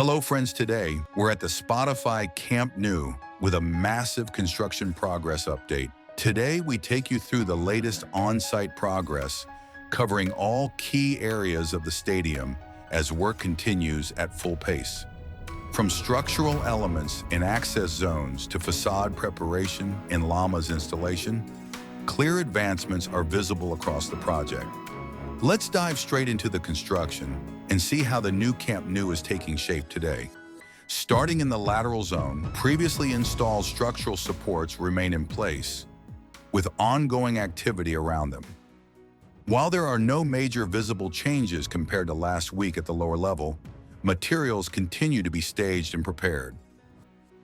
Hello friends, today we're at the Spotify Camp Nou with a massive construction progress update. Today we take you through the latest on-site progress, covering all key areas of the stadium as work continues at full pace. From structural elements and access zones to facade preparation and Lamas installation, clear advancements are visible across the project. Let's dive straight into the construction and see how the new Camp Nou is taking shape today. Starting in the lateral zone, previously installed structural supports remain in place, with ongoing activity around them. While there are no major visible changes compared to last week at the lower level, materials continue to be staged and prepared.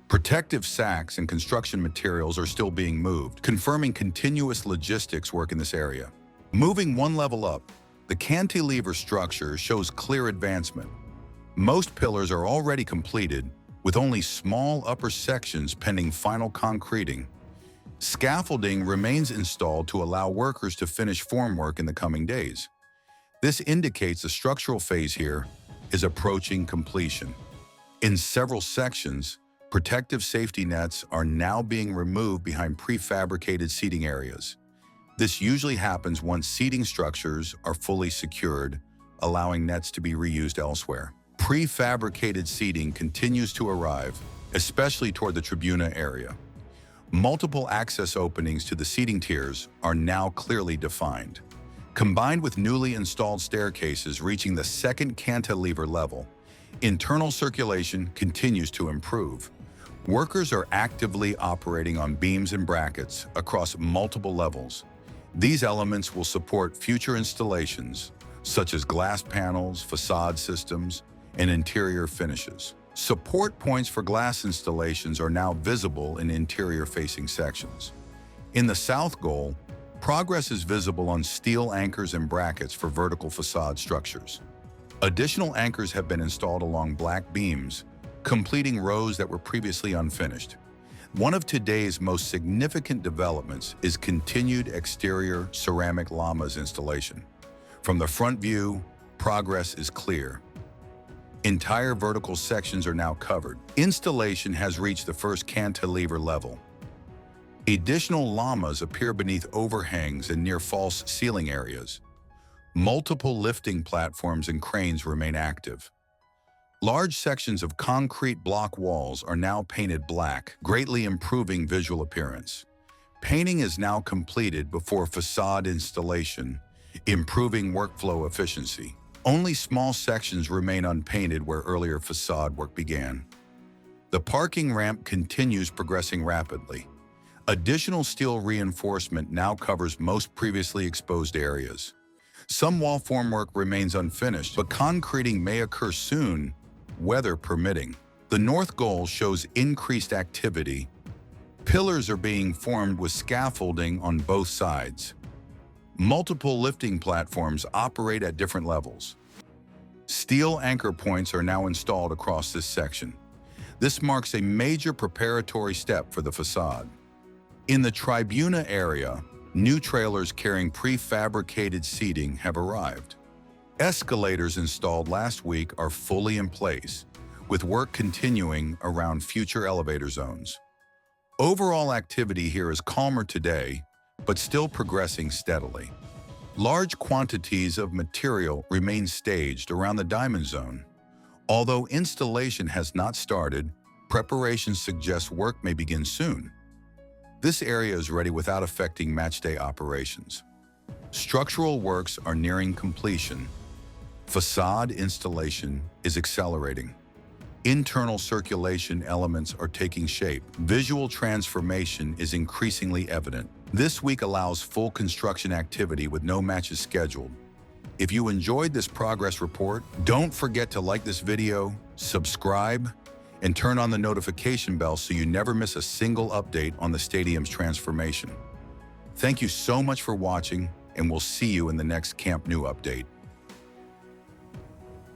Protective sacks and construction materials are still being moved, confirming continuous logistics work in this area. Moving one level up, the cantilever structure shows clear advancement. Most pillars are already completed, with only small upper sections pending final concreting. Scaffolding remains installed to allow workers to finish formwork in the coming days. This indicates the structural phase here is approaching completion. In several sections, protective safety nets are now being removed behind prefabricated seating areas. This usually happens once seating structures are fully secured, allowing nets to be reused elsewhere. Prefabricated seating continues to arrive, especially toward the Tribuna area. Multiple access openings to the seating tiers are now clearly defined. Combined with newly installed staircases reaching the second cantilever level, internal circulation continues to improve. Workers are actively operating on beams and brackets across multiple levels. These elements will support future installations, such as glass panels, facade systems, and interior finishes. Support points for glass installations are now visible in interior-facing sections. In the south goal, progress is visible on steel anchors and brackets for vertical facade structures. Additional anchors have been installed along black beams, completing rows that were previously unfinished. One of today's most significant developments is continued exterior ceramic Lamas installation. From the front view, progress is clear. Entire vertical sections are now covered. Installation has reached the first cantilever level. Additional Lamas appear beneath overhangs and near false ceiling areas. Multiple lifting platforms and cranes remain active. Large sections of concrete block walls are now painted black, greatly improving visual appearance. Painting is now completed before facade installation, improving workflow efficiency. Only small sections remain unpainted where earlier facade work began. The parking ramp continues progressing rapidly. Additional steel reinforcement now covers most previously exposed areas. Some wall formwork remains unfinished, but concreting may occur soon, weather permitting. The north goal shows increased activity. Pillars are being formed with scaffolding on both sides. Multiple lifting platforms operate at different levels. Steel anchor points are now installed across this section. This marks a major preparatory step for the facade. In the Tribuna area, new trailers carrying prefabricated seating have arrived. Escalators installed last week are fully in place, with work continuing around future elevator zones. Overall activity here is calmer today, but still progressing steadily. Large quantities of material remain staged around the diamond zone. Although installation has not started, preparations suggest work may begin soon. This area is ready without affecting matchday operations. Structural works are nearing completion. Facade installation is accelerating. Internal circulation elements are taking shape. Visual transformation is increasingly evident. This week allows full construction activity with no matches scheduled. If you enjoyed this progress report, don't forget to like this video, subscribe, and turn on the notification bell so you never miss a single update on the stadium's transformation. Thank you so much for watching, and we'll see you in the next Camp Nou update.